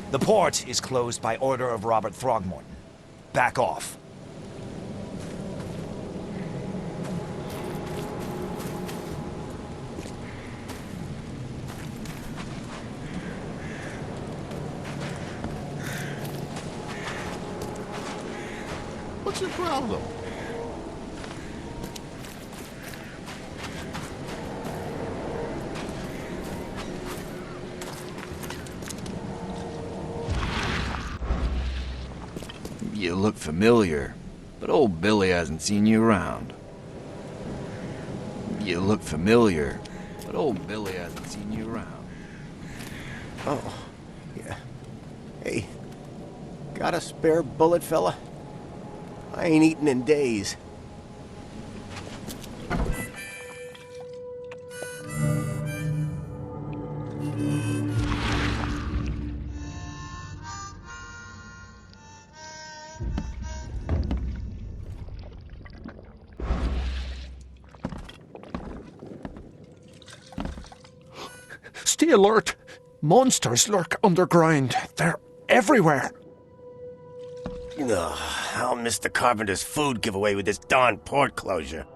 The port is closed by order of Robert Throgmorton. Back off. What's your problem? You look familiar, but old Billy hasn't seen you around. You look familiar, but old Billy hasn't seen you around. Oh, yeah. Hey, got a spare bullet, fella? I ain't eaten in days. Stay alert! Monsters lurk underground. They're everywhere. Ugh, I'll miss the carpenter's food giveaway with this darn port closure.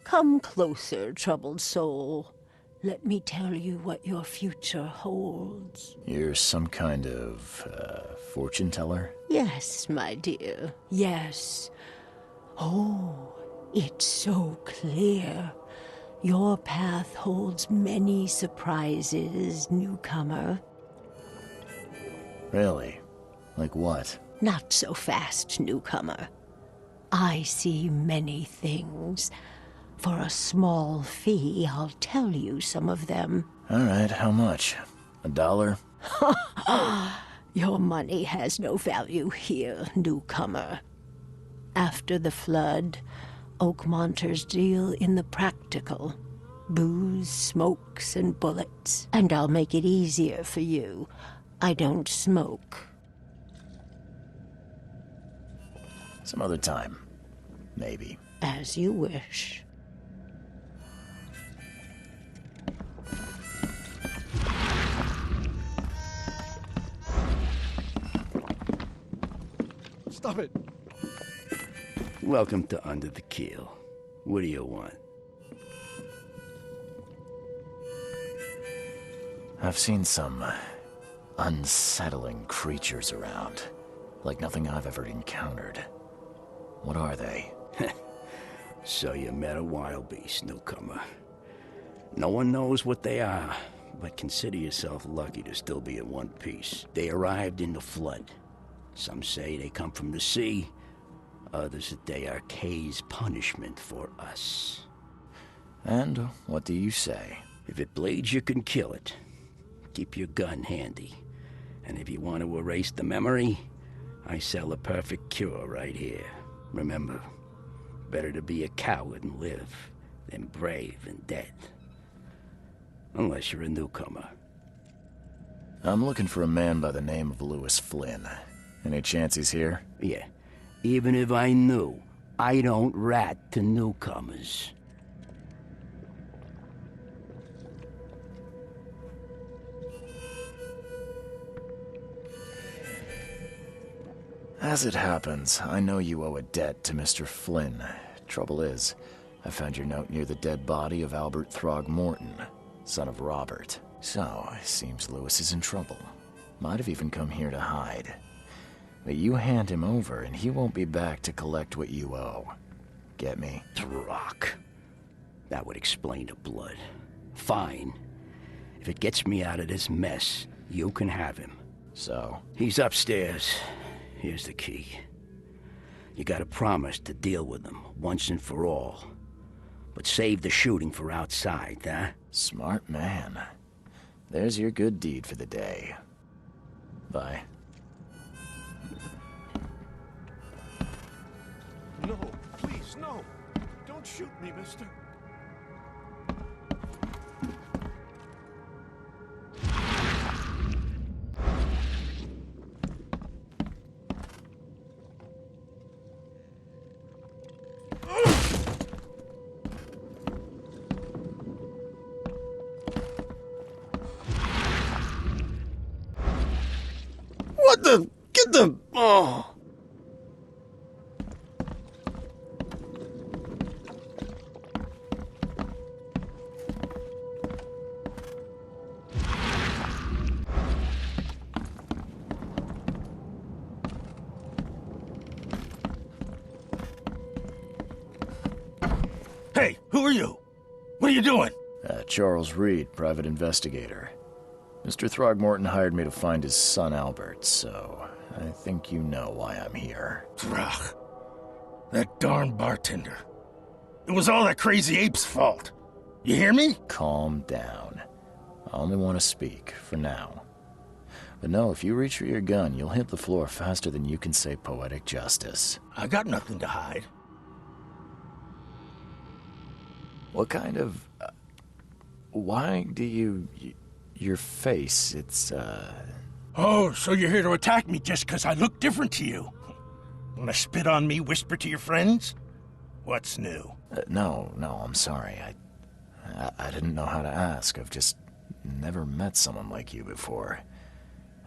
Come closer, troubled soul. Let me tell you what your future holds. You're some kind of, fortune teller? Yes, my dear, yes. Oh, it's so clear. Your path holds many surprises, newcomer. Really? Like what? Not so fast, newcomer. I see many things. For a small fee, I'll tell you some of them. All right, how much? $1? Your money has no value here, newcomer. After the flood, Oakmonters deal in the practical. Booze, smokes, and bullets. And I'll make it easier for you. I don't smoke. Some other time. Maybe. As you wish. Stop it. Welcome to Under the Keel. What do you want? I've seen some unsettling creatures around. Like nothing I've ever encountered. What are they? So you met a wild beast, newcomer. No one knows what they are, but consider yourself lucky to still be in one piece. They arrived in the flood. Some say they come from the sea. Others that they are Kay's punishment for us. And what do you say? If it bleeds, you can kill it. Keep your gun handy. And if you want to erase the memory, I sell a perfect cure right here. Remember, better to be a coward and live than brave and dead. Unless you're a newcomer. I'm looking for a man by the name of Lewis Flynn. Any chance he's here? Yeah, even if I knew, I don't rat to newcomers. As it happens, I know you owe a debt to Mr. Flynn. Trouble is, I found your note near the dead body of Albert Throgmorton, son of Robert. So, it seems Lewis is in trouble. Might have even come here to hide. But you hand him over and he won't be back to collect what you owe. Get me? Throck. That would explain the blood. Fine. If it gets me out of this mess, you can have him. So? He's upstairs. Here's the key. You gotta promise to deal with him, once and for all. But save the shooting for outside, huh? Smart man. There's your good deed for the day. Bye. No, please, no. Don't shoot me, mister. the... Oh. Hey, who are you? What are you doing? Charles Reed, private investigator. Mr. Throgmorton hired me to find his son Albert, so I think you know why I'm here. Throg. That darn bartender. It was all that crazy ape's fault. You hear me? Calm down. I only want to speak, for now. But no, if you reach for your gun, you'll hit the floor faster than you can say poetic justice. I got nothing to hide. What kind of... why do you... your face, it's, Oh, so you're here to attack me just 'cause I look different to you? Wanna spit on me, whisper to your friends? What's new? no, I'm sorry. I didn't know how to ask. I've just never met someone like you before.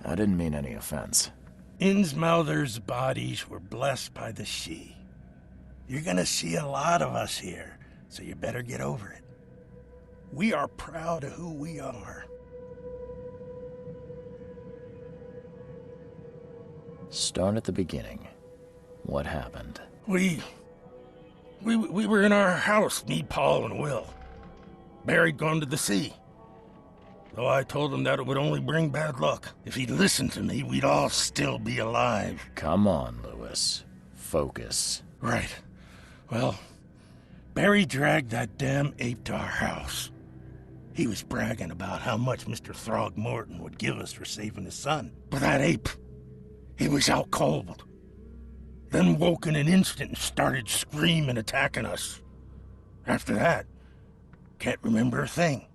I didn't mean any offense. Innsmouther's bodies were blessed by the sea. You're gonna see a lot of us here, so you better get over it. We are proud of who we are. Start at the beginning. What happened? We were in our house, me, Paul, and Will. Barry'd gone to the sea. Though I told him that it would only bring bad luck. If he'd listened to me, we'd all still be alive. Come on, Lewis. Focus. Right. Well, Barry dragged that damn ape to our house. He was bragging about how much Mr. Throgmorton would give us for saving his son. But that ape, he was out cold. Then woke in an instant and started screaming, attacking us. After that, can't remember a thing.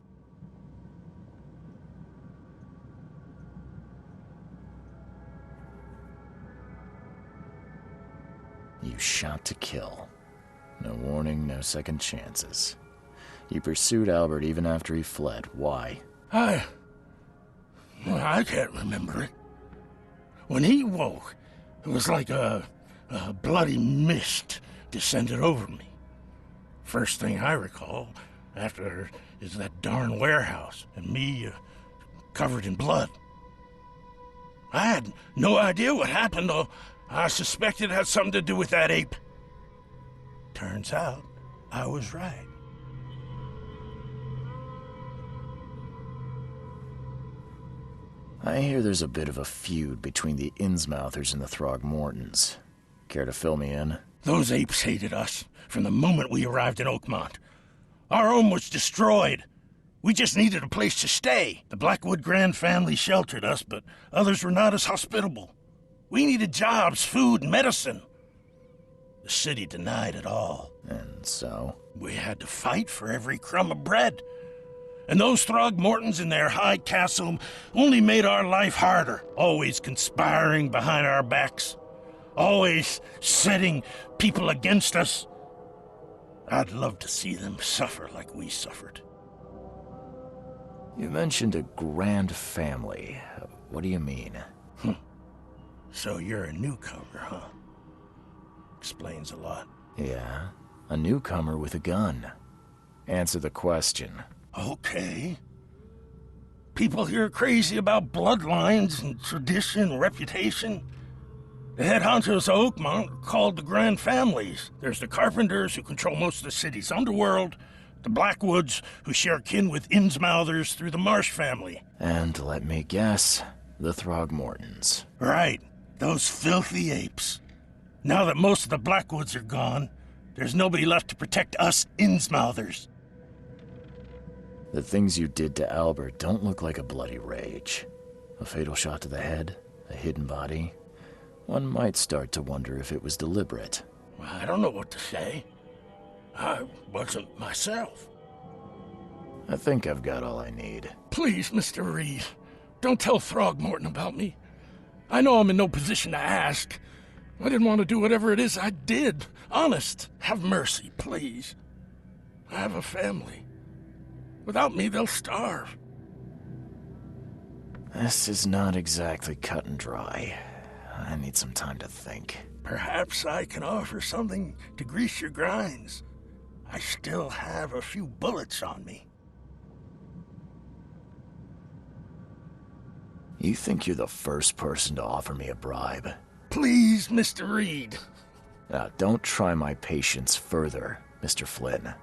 You shot to kill. No warning, no second chances. You pursued Albert even after he fled. Why? I can't remember it. When he woke, it was like a bloody mist descended over me. First thing I recall after is that darn warehouse and me covered in blood. I had no idea what happened, though I suspected it had something to do with that ape. Turns out I was right. I hear there's a bit of a feud between the Innsmouthers and the Throgmortons. Care to fill me in? Those apes hated us from the moment we arrived in Oakmont. Our home was destroyed. We just needed a place to stay. The Blackwood Grand family sheltered us, but others were not as hospitable. We needed jobs, food, and medicine. The city denied it all. And so? We had to fight for every crumb of bread. And those Throgmortons in their high castle only made our life harder, always conspiring behind our backs, always setting people against us. I'd love to see them suffer like we suffered. You mentioned a grand family. What do you mean? So you're a newcomer, huh? Explains a lot. Yeah, a newcomer with a gun. Answer the question. Okay. People here are crazy about bloodlines and tradition and reputation. The head honchos of Oakmont are called the Grand Families. There's the Carpenters, who control most of the city's underworld, the Blackwoods, who share kin with Innsmouthers through the Marsh family. And let me guess, the Throgmortons. Right, those filthy apes. Now that most of the Blackwoods are gone, there's nobody left to protect us Innsmouthers. The things you did to Albert don't look like a bloody rage. A fatal shot to the head, a hidden body. One might start to wonder if it was deliberate. I don't know what to say. I wasn't myself. I think I've got all I need. Please, Mr. Reed, don't tell Throgmorton about me. I know I'm in no position to ask. I didn't want to do whatever it is I did. Honest, have mercy, please. I have a family. Without me, they'll starve. This is not exactly cut and dry. I need some time to think. Perhaps I can offer something to grease your grinds. I still have a few bullets on me. You think you're the first person to offer me a bribe? Please, Mr. Reed. Now, don't try my patience further, Mr. Flynn.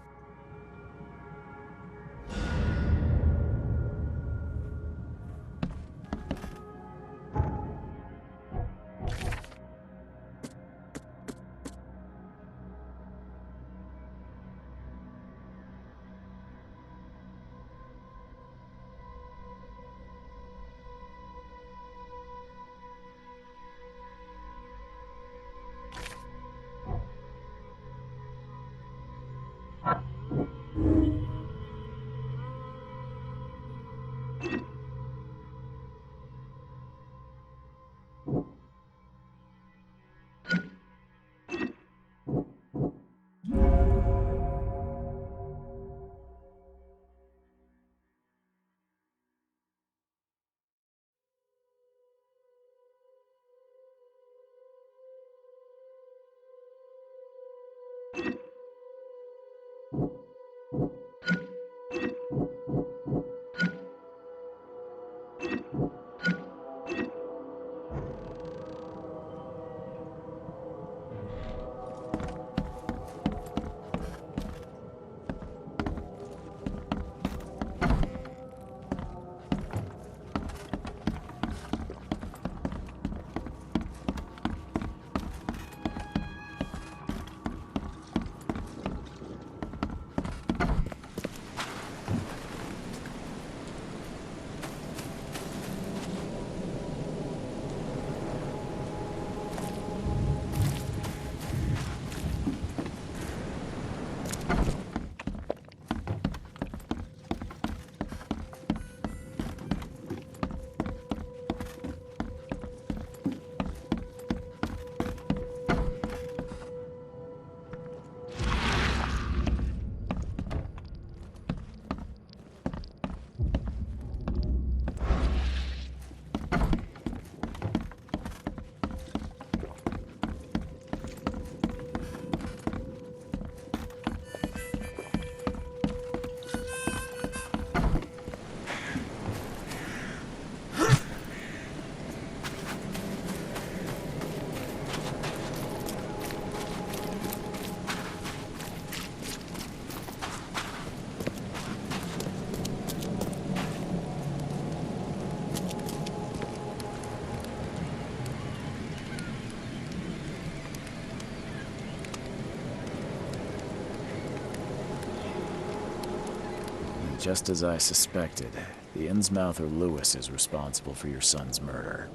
Just as I suspected, the Innsmouther Lewis is responsible for your son's murder.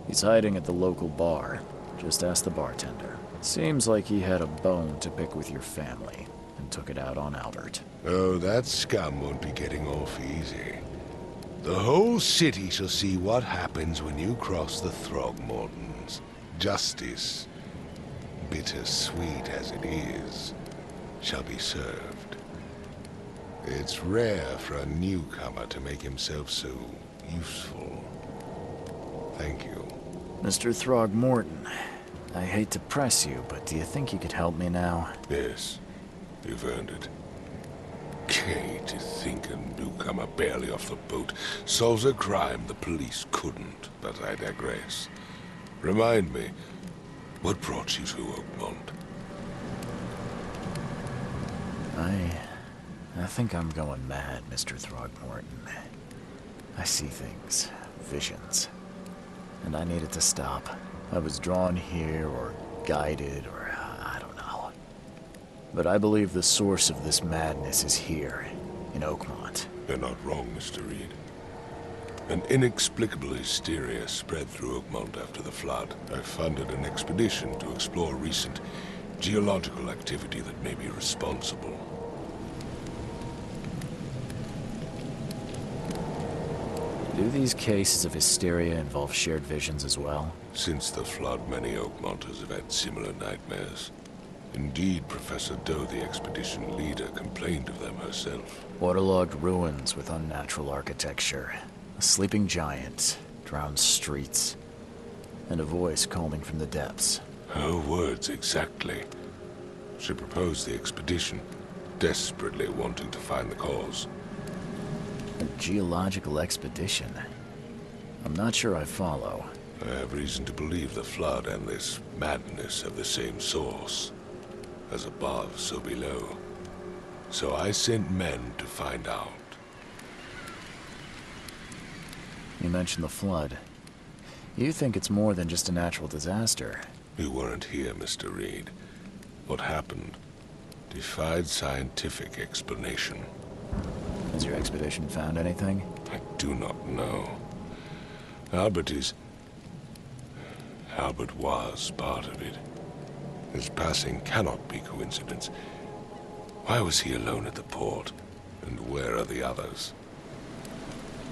He's hiding at the local bar. Just ask the bartender. Seems like he had a bone to pick with your family, and took it out on Albert. Oh, that scum won't be getting off easy. The whole city shall see what happens when you cross the Throgmortons. Justice, bittersweet as it is, shall be served. It's rare for a newcomer to make himself so useful. Thank you. Mr. Throgmorton, I hate to press you, but do you think you could help me now? Yes, you've earned it. Gay to think a newcomer barely off the boat solves a crime the police couldn't, but I digress. Remind me, what brought you to Oakmont? I think I'm going mad, Mr. Throgmorton. I see things, visions, and I needed to stop. I was drawn here, or guided, or I don't know. But I believe the source of this madness is here, in Oakmont. You're not wrong, Mr. Reed. An inexplicable hysteria spread through Oakmont after the flood. I funded an expedition to explore recent geological activity that may be responsible. Do these cases of hysteria involve shared visions as well? Since the flood, many Oakmonters have had similar nightmares. Indeed, Professor Doe, the expedition leader, complained of them herself. Waterlogged ruins with unnatural architecture. A sleeping giant, drowned streets. and a voice calling from the depths. Her words exactly. She proposed the expedition, desperately wanting to find the cause. A geological expedition? I'm not sure I follow. I have reason to believe the Flood and this madness have the same source. As above, so below. So I sent men to find out. You mentioned the Flood. You think it's more than just a natural disaster? You weren't here, Mr. Reed. What happened defied scientific explanation. Has your expedition found anything? I do not know. Albert was part of it. His passing cannot be coincidence. Why was he alone at the port? And where are the others?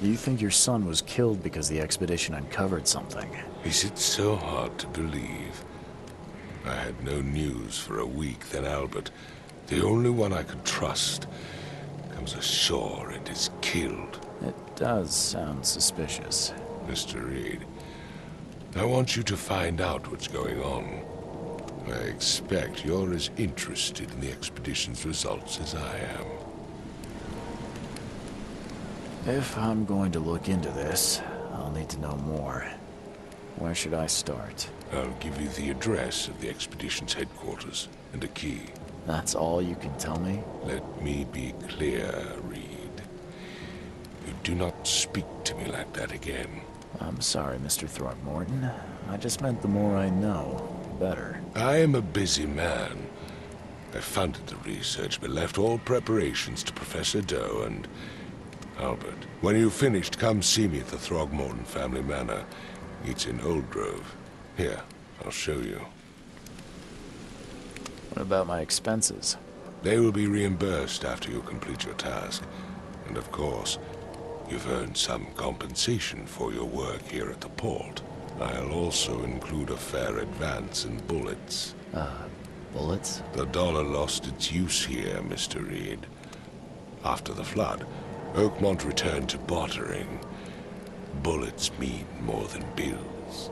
You think your son was killed because the expedition uncovered something? Is it so hard to believe? I had no news for a week, then Albert, the only one I could trust, comes ashore and is killed. It does sound suspicious. Mr. Reed, I want you to find out what's going on. I expect you're as interested in the expedition's results as I am. If I'm going to look into this, I'll need to know more. Where should I start? I'll give you the address of the expedition's headquarters and a key. That's all you can tell me? Let me be clear, Reed. You do not speak to me like that again. I'm sorry, Mr. Throckmorton. I just meant the more I know, the better. I am a busy man. I funded the research, but left all preparations to Professor Doe and Albert. When you've finished, come see me at the Throgmorton family manor. It's in Old Grove. Here, I'll show you. What about my expenses? They will be reimbursed after you complete your task. And of course, you've earned some compensation for your work here at the port. I'll also include a fair advance in bullets. Bullets? The dollar lost its use here, Mr. Reed. After the Flood, Oakmont returned to bartering. Bullets mean more than bills.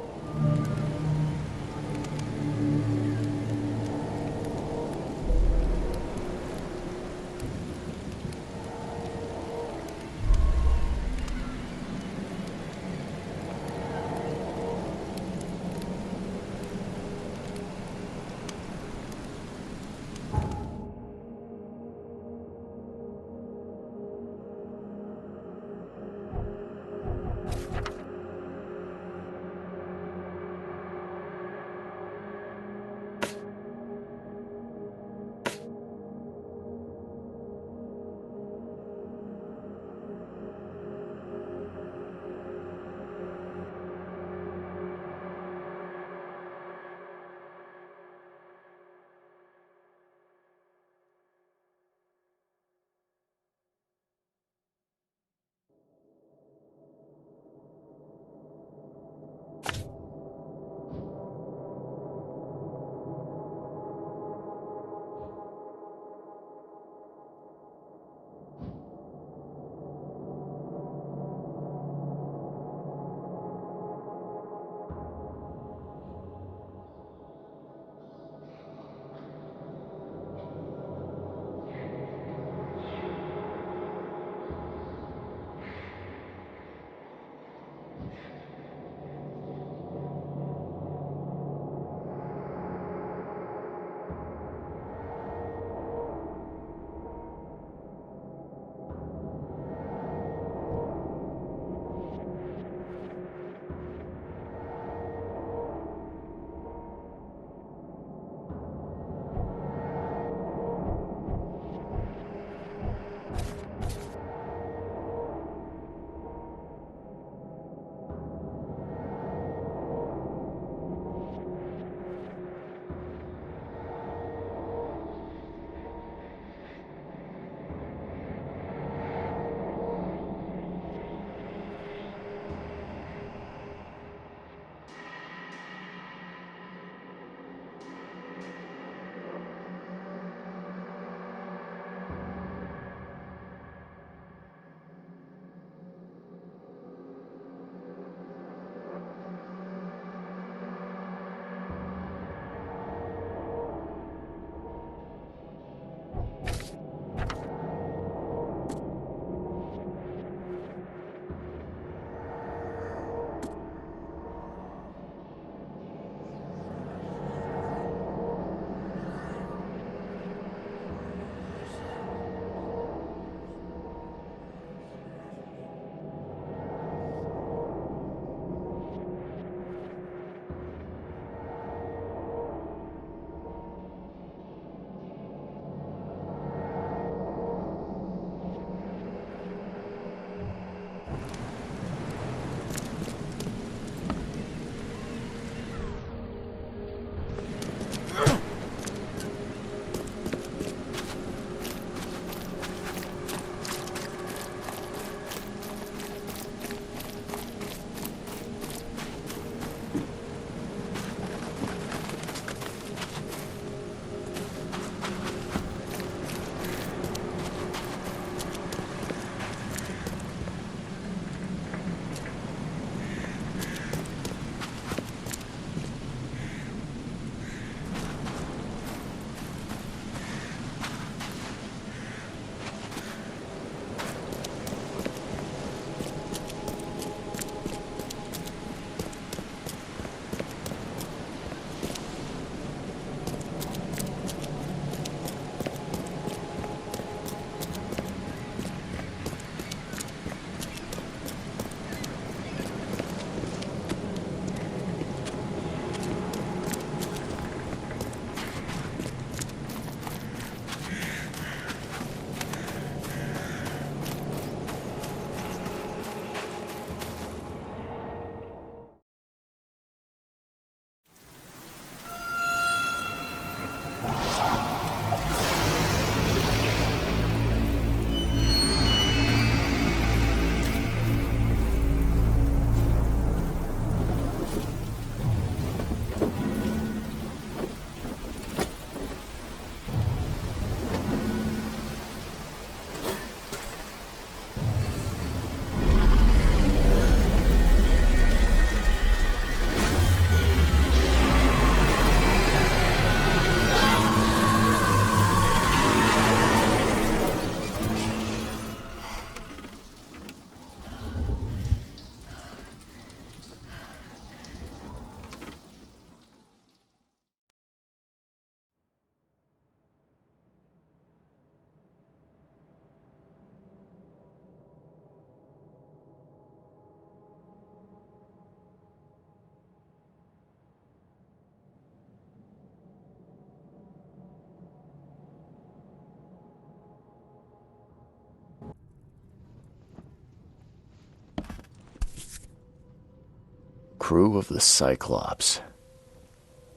crew of the Cyclops.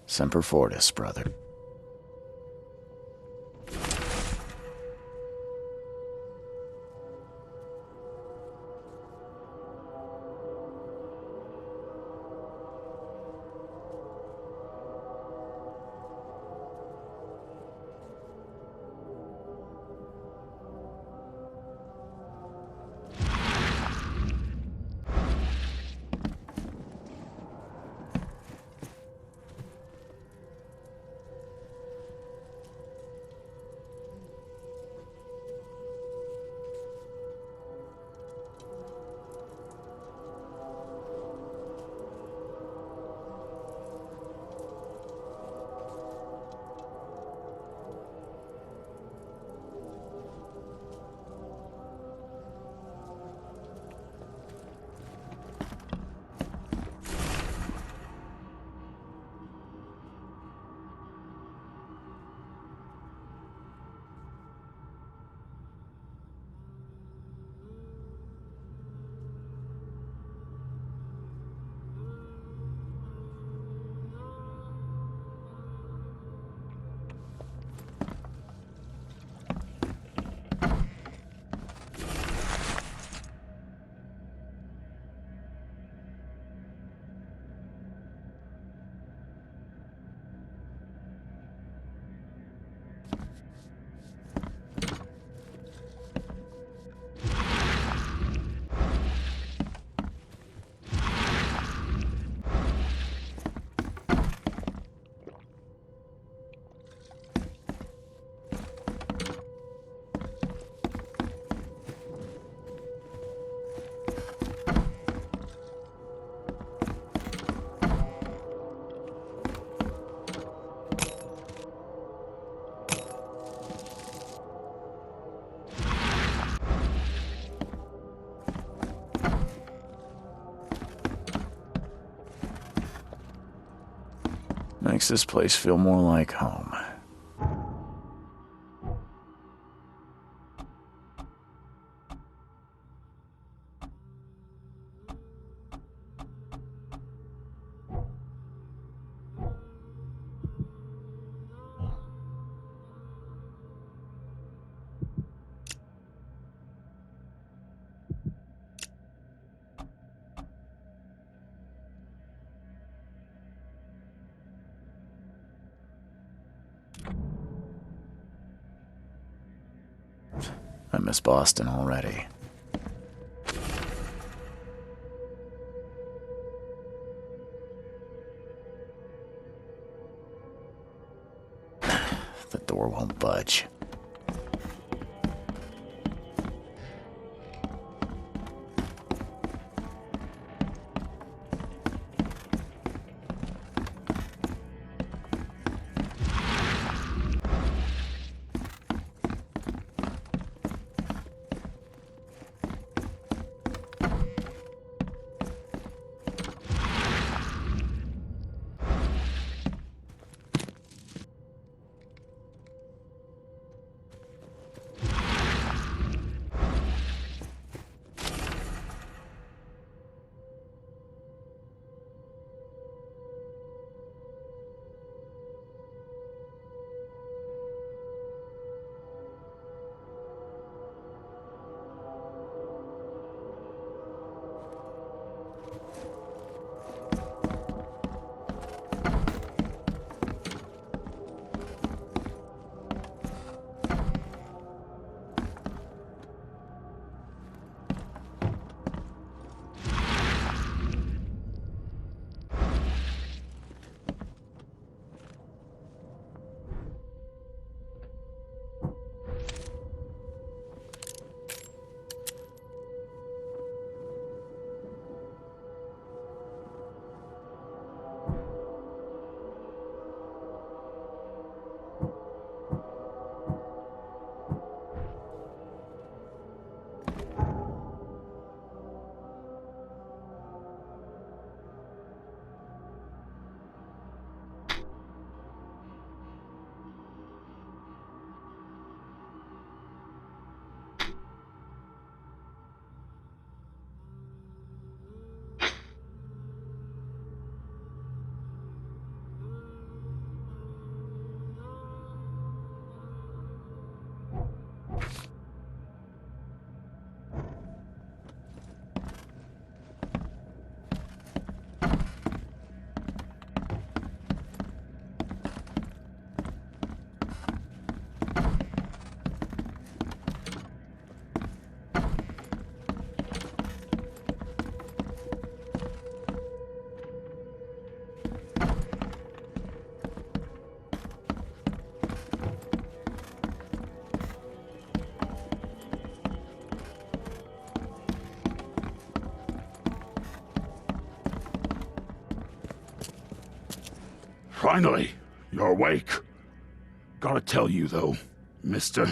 Semper Fortis, brother. Makes this place feel more like home. I miss Boston already. The door won't budge. Finally, you're awake. Gotta tell you, though, mister,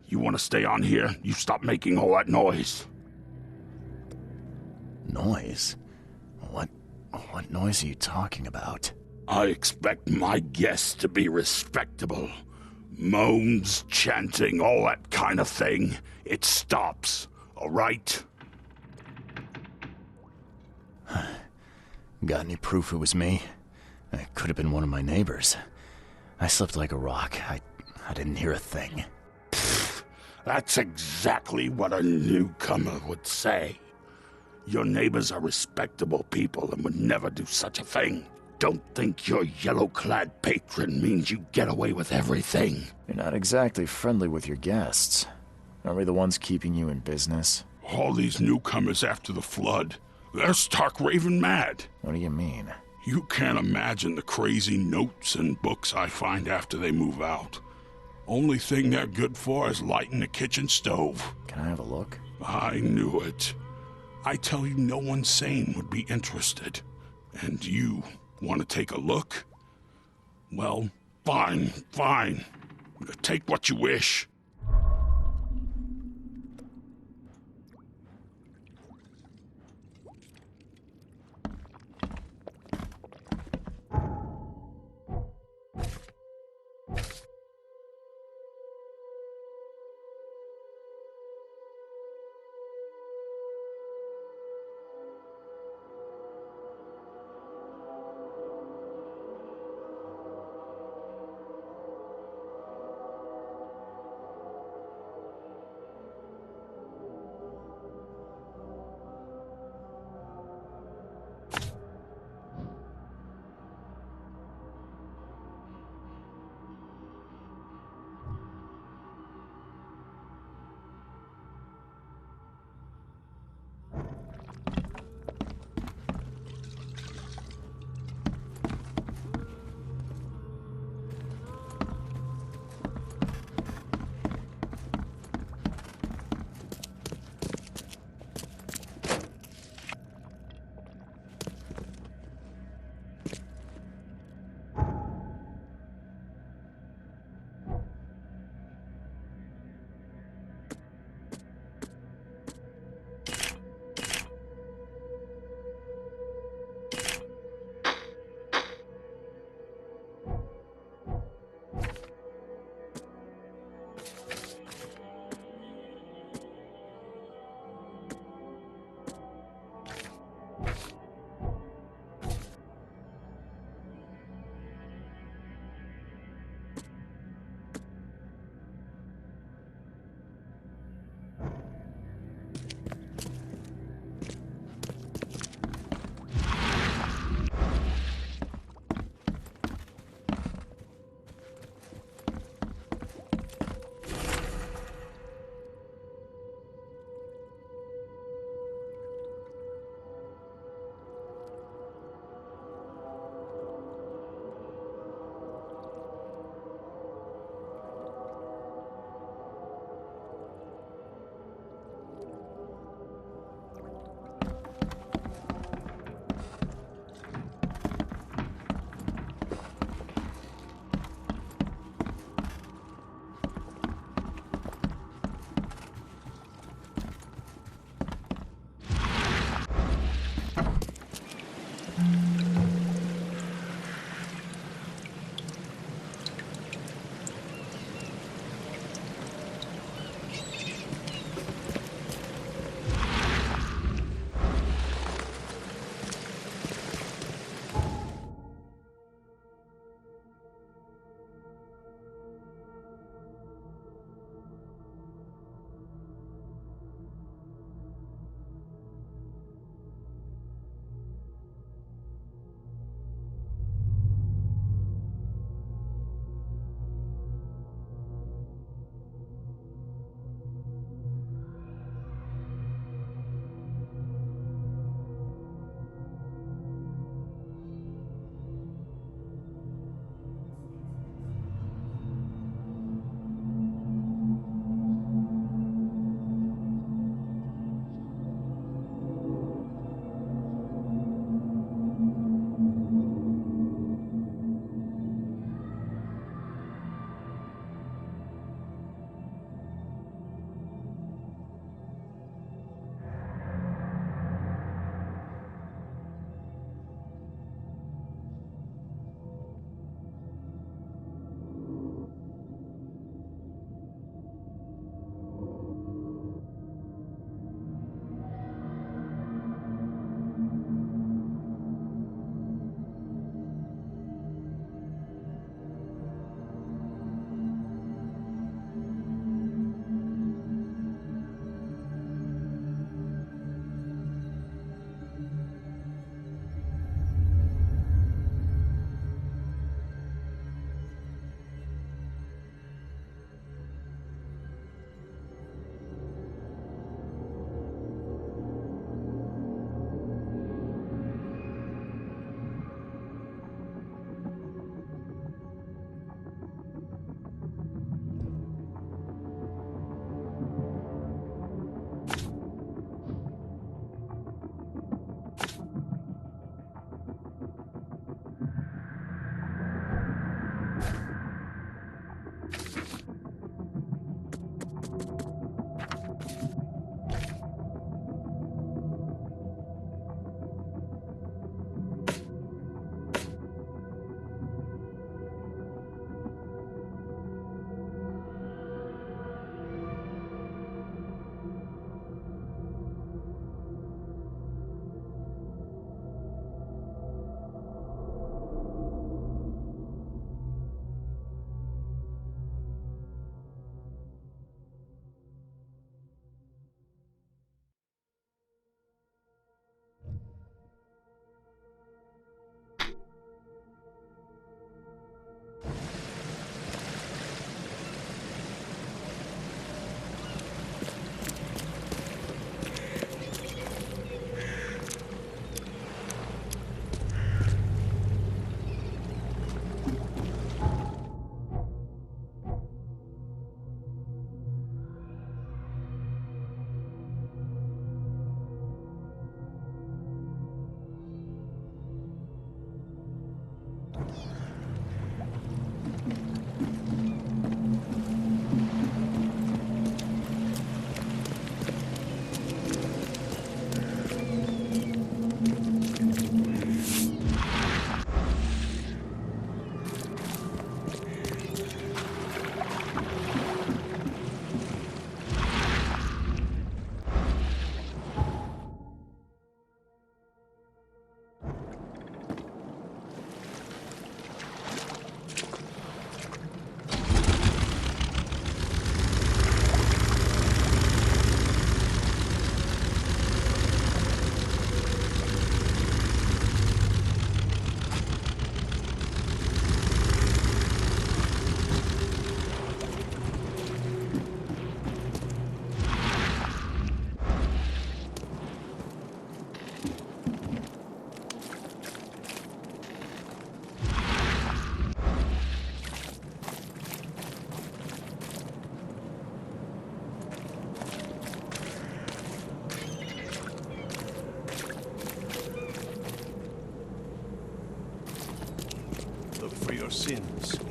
you want to stay on here, you stop making all that noise. Noise? What noise are you talking about? I expect my guests to be respectable. Moans, chanting, all that kind of thing. It stops, all right? Got any proof it was me? It could have been one of my neighbors. I slept like a rock. I didn't hear a thing. That's exactly what a newcomer would say. Your neighbors are respectable people and would never do such a thing. Don't think your yellow-clad patron means you get away with everything. You're not exactly friendly with your guests. Are we the ones keeping you in business? All these newcomers after the flood, they're stark raving mad. What do you mean? You can't imagine the crazy notes and books I find after they move out. Only thing they're good for is lighting the kitchen stove. Can I have a look? I knew it. I tell you, no one sane would be interested. And you want to take a look? Well, fine. Take what you wish.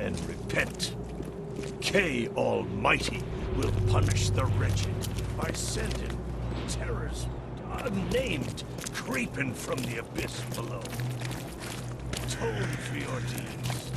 and repent. K Almighty will punish the wretched by sending terrors unnamed creeping from the abyss below. Atone for your deeds.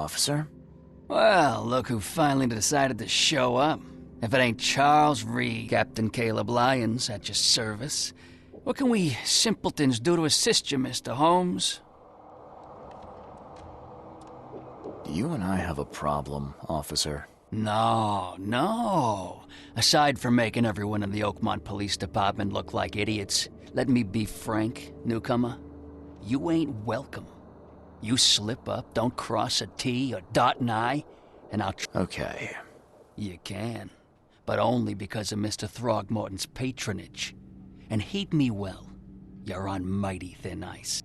officer. Well, look who finally decided to show up. If it ain't Charles Reed, Captain Caleb Lyons at your service. What can we simpletons do to assist you, Mr. Holmes? You and I have a problem, officer. No. Aside from making everyone in the Oakmont Police Department look like idiots, let me be frank, newcomer. You ain't welcome. You slip up, don't cross a T or dot an I, and I'll... Okay. You can, but only because of Mr. Throgmorton's patronage. And heed me well, you're on mighty thin ice.